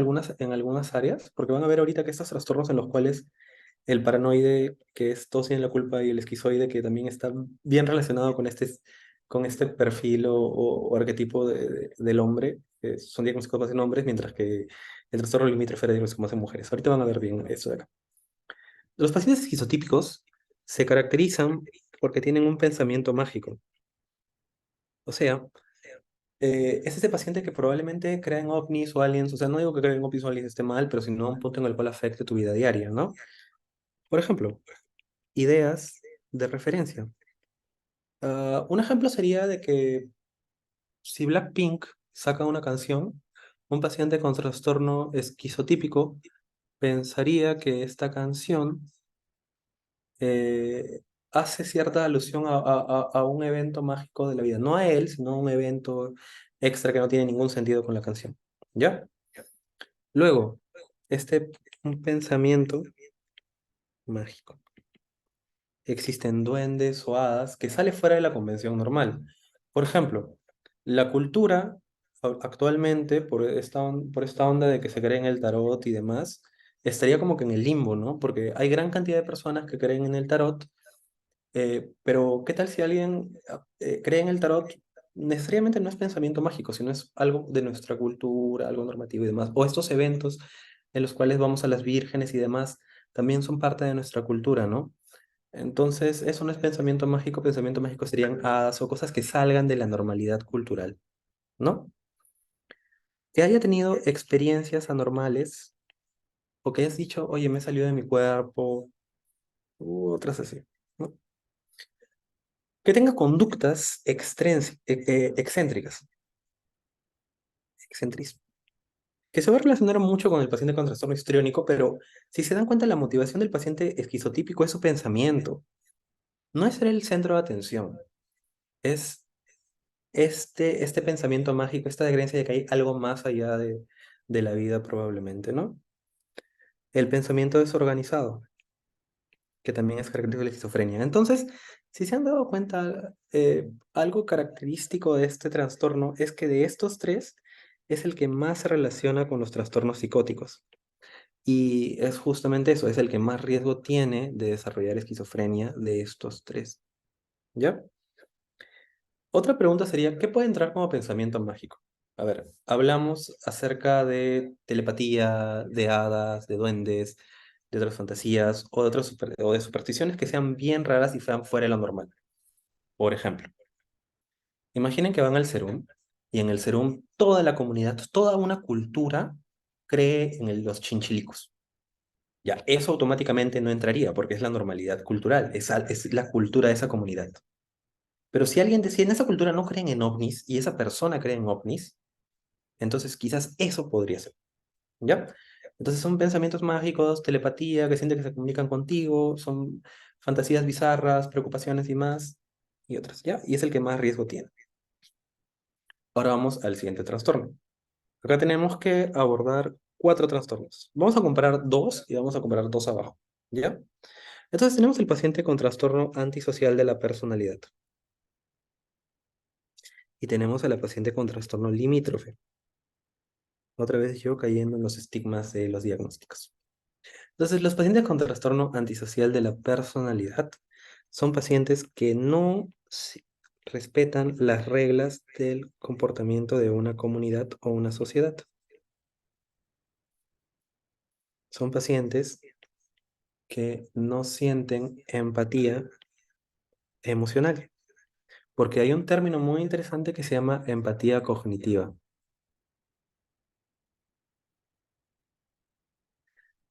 [SPEAKER 1] algunas áreas, porque van a ver ahorita que estos trastornos en los cuales el paranoide, que es todos tienen la culpa, y el esquizoide, que también está bien relacionado con este perfil o arquetipo del hombre, que son diagnosticados en hombres, mientras que el trastorno limítrofe era diagnosticado en mujeres. Ahorita van a ver bien eso de acá. Los pacientes esquizotípicos se caracterizan porque tienen un pensamiento mágico. O sea, es ese paciente que probablemente crea en ovnis o aliens. O sea, no digo que creer en ovnis o aliens esté mal, pero sino un punto en el cual afecte tu vida diaria, ¿no? Por ejemplo, ideas de referencia. Un ejemplo sería de que si Blackpink saca una canción, un paciente con trastorno esquizotípico pensaría que esta canción eh, hace cierta alusión a un evento mágico de la vida. No a él, sino a un evento extra que no tiene ningún sentido con la canción. ¿Ya? Luego, un pensamiento mágico. Existen duendes o hadas que sale fuera de la convención normal. Por ejemplo, la cultura actualmente, por esta onda de que se cree en el tarot y demás, estaría como que en el limbo, ¿no? Porque hay gran cantidad de personas que creen en el tarot, pero ¿qué tal si alguien cree en el tarot? Necesariamente no es pensamiento mágico, sino es algo de nuestra cultura, algo normativo y demás. O estos eventos en los cuales vamos a las vírgenes y demás, también son parte de nuestra cultura, ¿no? Entonces, eso no es pensamiento mágico serían hadas o cosas que salgan de la normalidad cultural, ¿no? Que haya tenido experiencias anormales o que hayas dicho, oye, me he salido de mi cuerpo, u otras así, ¿no? Que tenga conductas excéntricas, excentrismo, que se va a relacionar mucho con el paciente con trastorno histriónico, pero si se dan cuenta, la motivación del paciente esquizotípico es su pensamiento, no es ser el centro de atención. es este pensamiento mágico, esta creencia de que hay algo más allá de la vida probablemente, ¿no? El pensamiento desorganizado, que también es característico de la esquizofrenia. Entonces, si se han dado cuenta, algo característico de este trastorno es que de estos tres es el que más se relaciona con los trastornos psicóticos. Y es justamente eso, es el que más riesgo tiene de desarrollar esquizofrenia de estos tres. ¿Ya? Otra pregunta sería, ¿qué puede entrar como pensamiento mágico? A ver, hablamos acerca de telepatía, de hadas, de duendes, de otras fantasías o de, o de supersticiones que sean bien raras y sean fuera de lo normal. Por ejemplo, imaginen que van al Serum y en el Serum toda la comunidad, toda una cultura cree en los chinchilicos. Ya, eso automáticamente no entraría porque es la normalidad cultural, es la cultura de esa comunidad. Pero si alguien decía, en esa cultura no creen en ovnis y esa persona cree en ovnis, entonces quizás eso podría ser, ¿ya? Entonces son pensamientos mágicos, telepatía, que sienten que se comunican contigo, son fantasías bizarras, preocupaciones y más, y otras, ¿ya? Y es el que más riesgo tiene. Ahora vamos al siguiente trastorno. Acá tenemos que abordar cuatro trastornos. Vamos a comparar dos y vamos a comparar dos abajo, ¿ya? Entonces tenemos el paciente con trastorno antisocial de la personalidad. Y tenemos a la paciente con trastorno limítrofe. Otra vez yo cayendo en los estigmas de los diagnósticos. Entonces, los pacientes con trastorno antisocial de la personalidad son pacientes que no respetan las reglas del comportamiento de una comunidad o una sociedad. Son pacientes que no sienten empatía emocional, porque hay un término muy interesante que se llama empatía cognitiva.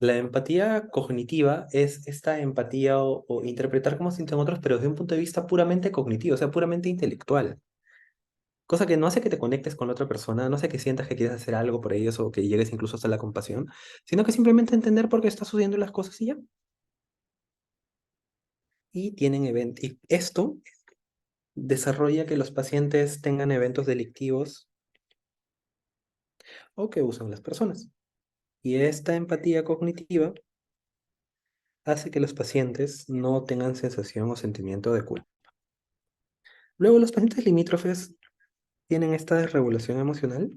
[SPEAKER 1] La empatía cognitiva es esta empatía o interpretar cómo sienten otros, pero desde un punto de vista puramente cognitivo, o sea, puramente intelectual. Cosa que no hace que te conectes con la otra persona, no hace que sientas que quieres hacer algo por ellos o que llegues incluso hasta la compasión, sino que simplemente entender por qué están sucediendo las cosas y ya. Y tienen eventos. Y esto desarrolla que los pacientes tengan eventos delictivos o que usan las personas. Y esta empatía cognitiva hace que los pacientes no tengan sensación o sentimiento de culpa. Luego, los pacientes limítrofes tienen esta desregulación emocional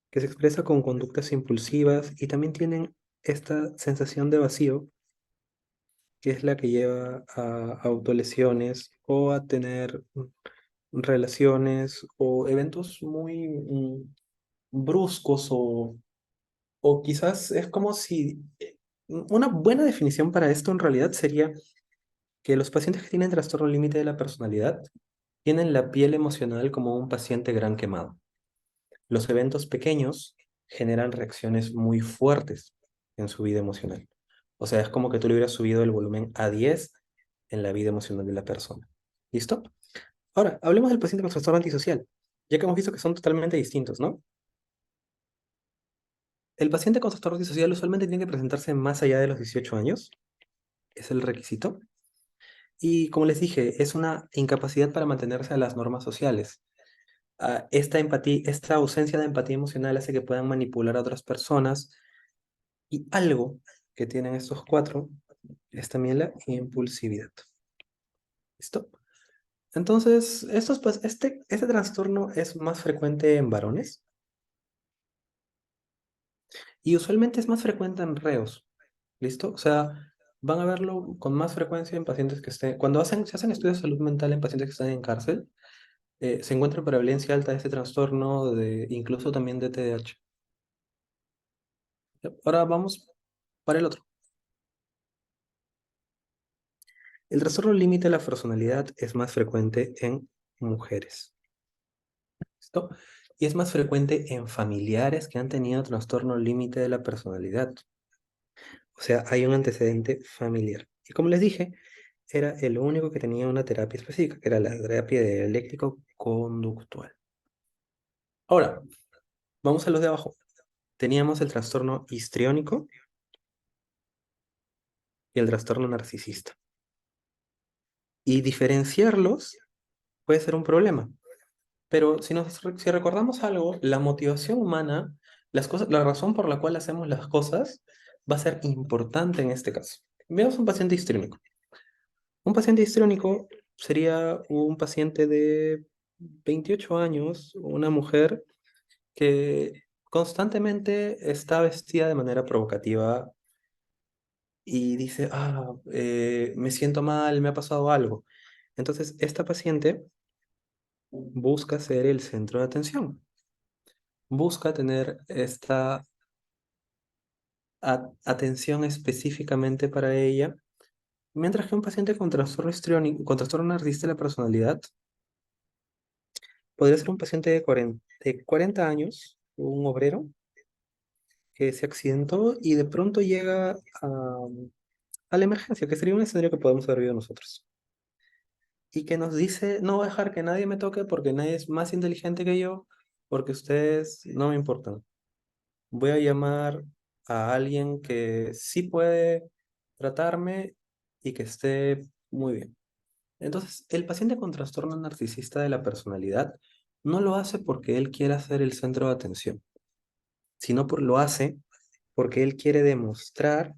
[SPEAKER 1] que se expresa con conductas impulsivas y también tienen esta sensación de vacío, que es la que lleva a autolesiones o a tener relaciones o eventos muy bruscos o quizás es como si una buena definición para esto en realidad sería que los pacientes que tienen trastorno límite de la personalidad tienen la piel emocional como un paciente gran quemado. Los eventos pequeños generan reacciones muy fuertes en su vida emocional. O sea, es como que tú le hubieras subido el volumen a 10 en la vida emocional de la persona. ¿Listo? Ahora, hablemos del paciente con trastorno antisocial, ya que hemos visto que son totalmente distintos, ¿no? El paciente con trastorno antisocial usualmente tiene que presentarse más allá de los 18 años, es el requisito. Y como les dije, es una incapacidad para mantenerse a las normas sociales. Esta empatía, esta ausencia de empatía emocional hace que puedan manipular a otras personas. Y algo que tienen estos cuatro es también la impulsividad. ¿Listo? Entonces, este trastorno es más frecuente en varones y usualmente es más frecuente en reos. ¿Listo? O sea, van a verlo con más frecuencia en pacientes que estén. Cuando se hacen estudios de salud mental en pacientes que están en cárcel, se encuentra prevalencia alta de este trastorno, incluso también de TDAH. Ahora vamos para el otro. El trastorno límite de la personalidad es más frecuente en mujeres. ¿Listo? Y es más frecuente en familiares que han tenido trastorno límite de la personalidad. O sea, hay un antecedente familiar. Y como les dije, era el único que tenía una terapia específica, que era la terapia dialéctico-conductual. Ahora, vamos a los de abajo. Teníamos el trastorno histriónico y el trastorno narcisista. Y diferenciarlos puede ser un problema. Pero si recordamos algo, la motivación humana, las cosas, la razón por la cual hacemos las cosas va a ser importante en este caso. Veamos un paciente histriónico. Un paciente histriónico sería un paciente de 28 años, una mujer que constantemente está vestida de manera provocativa y dice, me siento mal, me ha pasado algo. Entonces, esta paciente busca ser el centro de atención, busca tener esta atención específicamente para ella, mientras que un paciente con trastorno histriónico, con trastorno narcisista de la personalidad, podría ser un paciente de 40 años, un obrero, que se accidentó y de pronto llega a la emergencia, que sería un escenario que podemos haber vivido nosotros. Y que nos dice, no voy a dejar que nadie me toque porque nadie es más inteligente que yo, porque ustedes no me importan. Voy a llamar a alguien que sí puede tratarme y que esté muy bien. Entonces, el paciente con trastorno narcisista de la personalidad no lo hace porque él quiera ser el centro de atención, sino lo hace porque él quiere demostrar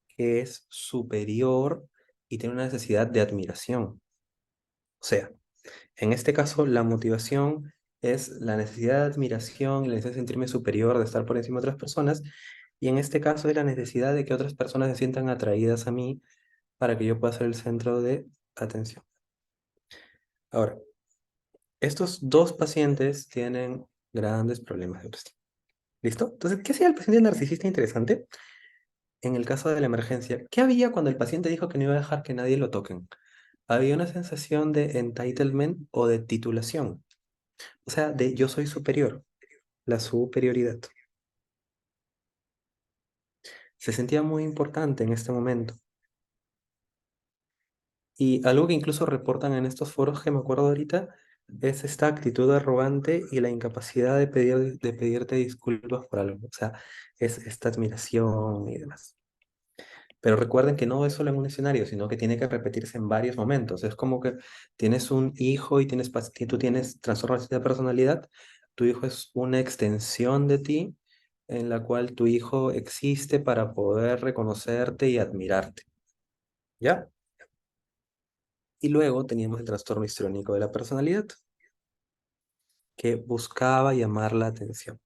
[SPEAKER 1] que es superior y tiene una necesidad de admiración. O sea, en este caso, la motivación es la necesidad de admiración y la necesidad de sentirme superior, de estar por encima de otras personas. Y en este caso es la necesidad de que otras personas se sientan atraídas a mí para que yo pueda ser el centro de atención. Ahora, estos dos pacientes tienen grandes problemas de autoestima. ¿Listo? Entonces, ¿qué hacía el paciente narcisista interesante? En el caso de la emergencia, ¿qué había cuando el paciente dijo que no iba a dejar que nadie lo toquen? Había una sensación de entitlement o de titulación, o sea, de yo soy superior, la superioridad. Se sentía muy importante en este momento. Y algo que incluso reportan en estos foros que me acuerdo ahorita es esta actitud arrogante y la incapacidad de pedirte disculpas por algo. O sea, es esta admiración y demás. Pero recuerden que no es solo en un escenario, sino que tiene que repetirse en varios momentos. Es como que tienes un hijo y tú tienes trastorno de personalidad. Tu hijo es una extensión de ti en la cual tu hijo existe para poder reconocerte y admirarte. ¿Ya? Y luego teníamos el trastorno histriónico de la personalidad, que buscaba llamar la atención.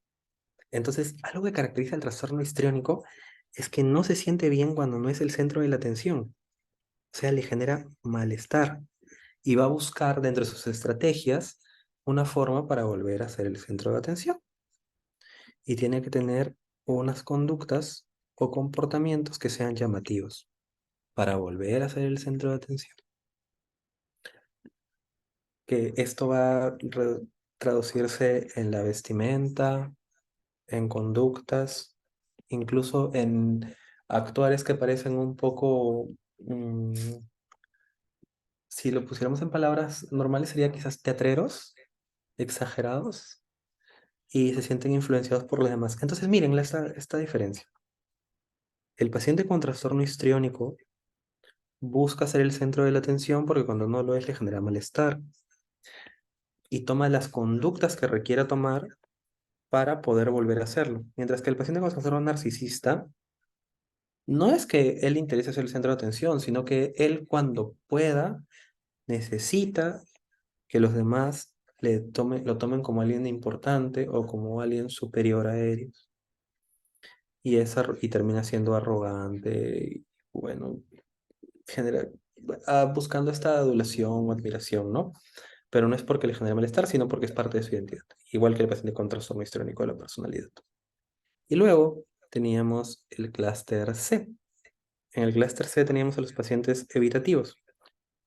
[SPEAKER 1] Entonces, algo que caracteriza el trastorno histriónico es que no se siente bien cuando no es el centro de la atención. O sea, le genera malestar y va a buscar dentro de sus estrategias una forma para volver a ser el centro de atención. Y tiene que tener unas conductas o comportamientos que sean llamativos para volver a ser el centro de atención. Que esto va a traducirse en la vestimenta, en conductas, incluso en actuares que parecen un poco, si lo pusiéramos en palabras normales, sería quizás teatreros, exagerados, y se sienten influenciados por los demás. Entonces, miren esta diferencia. El paciente con trastorno histriónico busca ser el centro de la atención porque cuando no lo es le genera malestar y toma las conductas que requiera tomar para poder volver a hacerlo. Mientras que el paciente con trastorno narcisista no es que él le interese ser el centro de atención, sino que él cuando pueda necesita que los demás lo tomen como alguien importante o como alguien superior a ellos. Y termina siendo arrogante, y, bueno, genera, buscando esta adulación o admiración, ¿no? Pero no es porque le genere malestar, sino porque es parte de su identidad, igual que el paciente con trastorno histriónico de la personalidad. Y luego teníamos el clúster C. En el clúster C teníamos a los pacientes evitativos.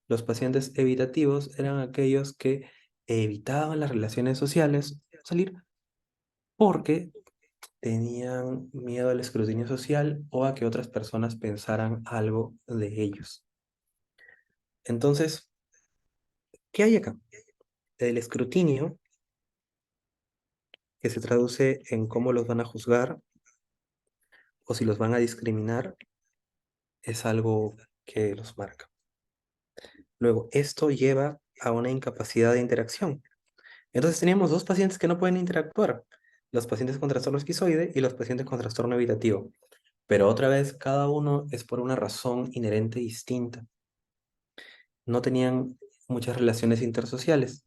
[SPEAKER 1] Los pacientes evitativos eran aquellos que evitaban las relaciones sociales, salir, porque tenían miedo al escrutinio social o a que otras personas pensaran algo de ellos. Entonces, ¿qué hay acá? El escrutinio, que se traduce en cómo los van a juzgar o si los van a discriminar, es algo que los marca. Luego, esto lleva a una incapacidad de interacción. Entonces teníamos dos pacientes que no pueden interactuar, los pacientes con trastorno esquizoide y los pacientes con trastorno evitativo. Pero otra vez, cada uno es por una razón inherente distinta. No tenían muchas relaciones intersociales.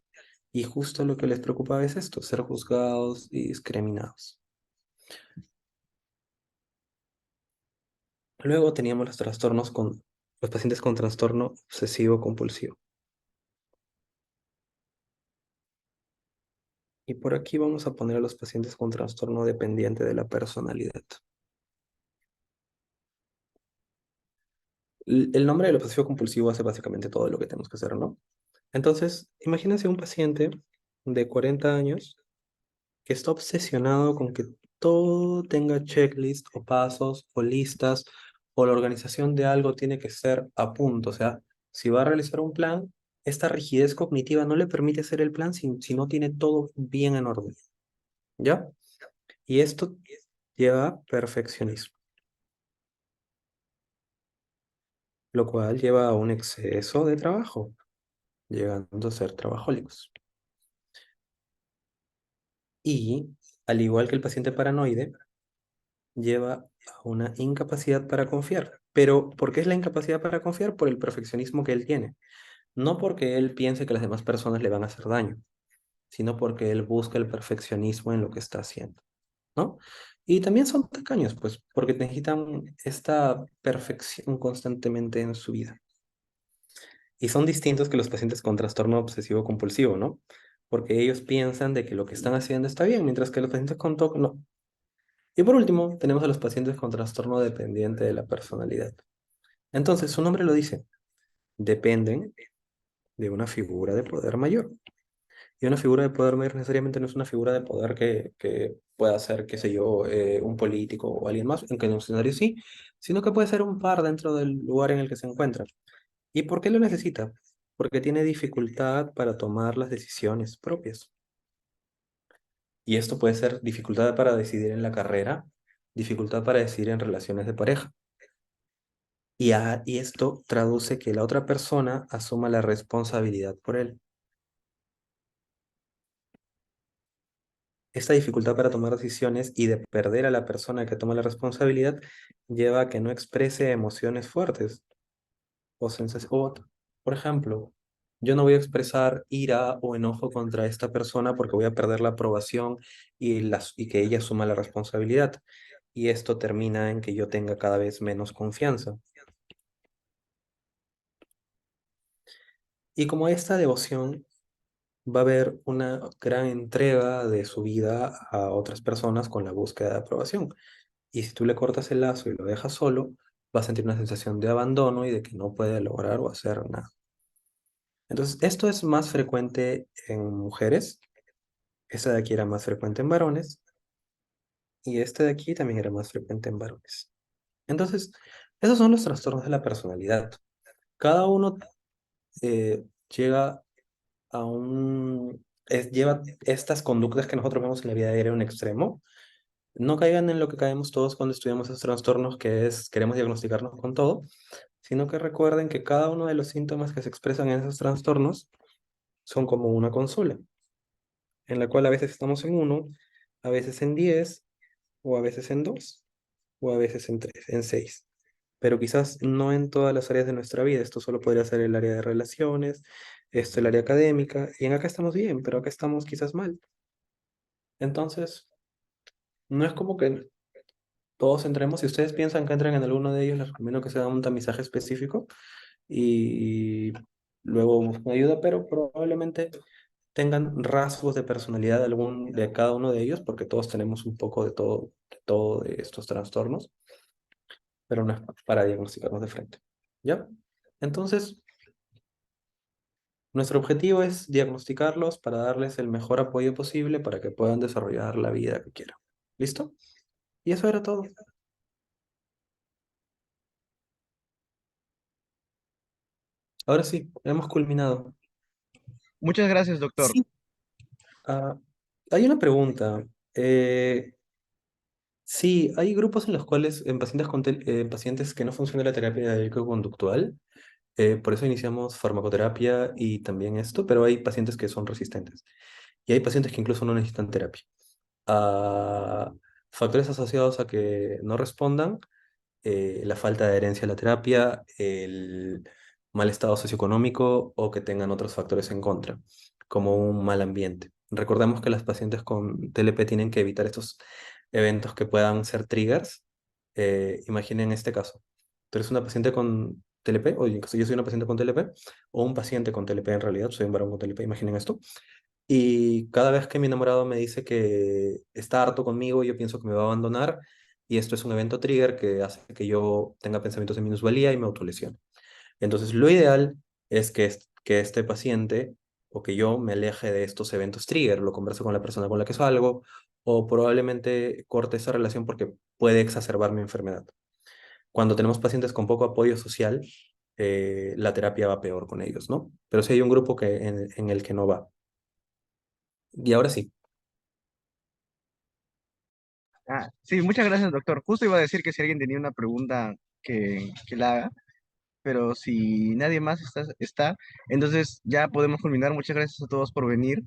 [SPEAKER 1] Y justo lo que les preocupaba es esto, ser juzgados y discriminados. Luego teníamos los pacientes con trastorno obsesivo compulsivo. Y por aquí vamos a poner a los pacientes con trastorno dependiente de la personalidad. El nombre del obsesivo compulsivo hace básicamente todo lo que tenemos que hacer, ¿no? Entonces, imagínense un paciente de 40 años que está obsesionado con que todo tenga checklist o pasos o listas o la organización de algo tiene que ser a punto. O sea, si va a realizar un plan, esta rigidez cognitiva no le permite hacer el plan si no tiene todo bien en orden. ¿Ya? Y esto lleva a perfeccionismo, lo cual lleva a un exceso de trabajo, llegando a ser trabajólicos. Y, al igual que el paciente paranoide, lleva a una incapacidad para confiar. Pero, ¿por qué es la incapacidad para confiar? Por el perfeccionismo que él tiene. No porque él piense que las demás personas le van a hacer daño, sino porque él busca el perfeccionismo en lo que está haciendo, ¿no? Y también son tacaños, pues, porque necesitan esta perfección constantemente en su vida. Y son distintos que los pacientes con trastorno obsesivo compulsivo, ¿no? Porque ellos piensan de que lo que están haciendo está bien, mientras que los pacientes con TOC no. Y por último, tenemos a los pacientes con trastorno dependiente de la personalidad. Entonces, su nombre lo dice, dependen de una figura de poder mayor. Y una figura de poder mayor necesariamente no es una figura de poder que pueda ser, qué sé yo, un político o alguien más, aunque en un escenario sí, sino que puede ser un par dentro del lugar en el que se encuentra. ¿Y por qué lo necesita? Porque tiene dificultad para tomar las decisiones propias. Y esto puede ser dificultad para decidir en la carrera, dificultad para decidir en relaciones de pareja. Y esto traduce que la otra persona asuma la responsabilidad por él. Esta dificultad para tomar decisiones y de perder a la persona que toma la responsabilidad lleva a que no exprese emociones fuertes o sensaciones. Por ejemplo, yo no voy a expresar ira o enojo contra esta persona porque voy a perder la aprobación y que ella asuma la responsabilidad. Y esto termina en que yo tenga cada vez menos confianza. Y como esta devoción va a haber una gran entrega de su vida a otras personas con la búsqueda de aprobación. Y si tú le cortas el lazo y lo dejas solo, va a sentir una sensación de abandono y de que no puede lograr o hacer nada. Entonces, esto es más frecuente en mujeres, esta de aquí era más frecuente en varones, y este de aquí también era más frecuente en varones. Entonces, esos son los trastornos de la personalidad. Cada uno llega lleva estas conductas que nosotros vemos en la vida diaria a un extremo. No caigan en lo que caemos todos cuando estudiamos esos trastornos, que es queremos diagnosticarnos con todo, sino que recuerden que cada uno de los síntomas que se expresan en esos trastornos son como una consola, en la cual a veces estamos en uno, a veces en 10, o a veces en 2, o a veces en 3, en 6. Pero quizás no en todas las áreas de nuestra vida. Esto solo podría ser el área de relaciones, esto el área académica, y en acá estamos bien, pero acá estamos quizás mal. Entonces, no es como que todos entremos. Si ustedes piensan que entran en alguno de ellos, les recomiendo que se hagan un tamizaje específico y luego busquen ayuda, pero probablemente tengan rasgos de personalidad de cada uno de ellos, porque todos tenemos un poco de todo de estos trastornos, pero no es para diagnosticarnos de frente. ¿Ya? Entonces, nuestro objetivo es diagnosticarlos para darles el mejor apoyo posible para que puedan desarrollar la vida que quieran. ¿Listo? Y eso era todo. Ahora sí, hemos culminado.
[SPEAKER 3] Muchas gracias, doctor.
[SPEAKER 1] Sí. Ah, hay una pregunta. Eh, sí, hay grupos en los cuales en pacientes, en pacientes que no funciona la terapia dialéctico-conductual, Por eso iniciamos farmacoterapia y también esto, pero hay pacientes que son resistentes y hay pacientes que incluso no necesitan terapia. Ah, factores asociados a que no respondan, la falta de adherencia a la terapia, el mal estado socioeconómico o que tengan otros factores en contra, como un mal ambiente. Recordemos que las pacientes con TLP tienen que evitar estos eventos que puedan ser triggers. Imaginen este caso. Tú eres una paciente con TLP, o yo soy una paciente con TLP, o un paciente con TLP en realidad, soy un varón con TLP, imaginen esto. Y cada vez que mi enamorado me dice que está harto conmigo, yo pienso que me va a abandonar. Y esto es un evento trigger que hace que yo tenga pensamientos de minusvalía y me autolesione. Entonces, lo ideal es que este paciente o que yo me aleje de estos eventos trigger, lo converso con la persona con la que salgo, o probablemente corte esa relación porque puede exacerbar mi enfermedad. Cuando tenemos pacientes con poco apoyo social, la terapia va peor con ellos, ¿no? Pero sí hay un grupo en el que no va. Y ahora sí.
[SPEAKER 3] Sí, muchas gracias, doctor. Justo iba a decir que si alguien tenía una pregunta que la haga, pero si nadie más está, entonces ya podemos culminar. Muchas gracias a todos por venir.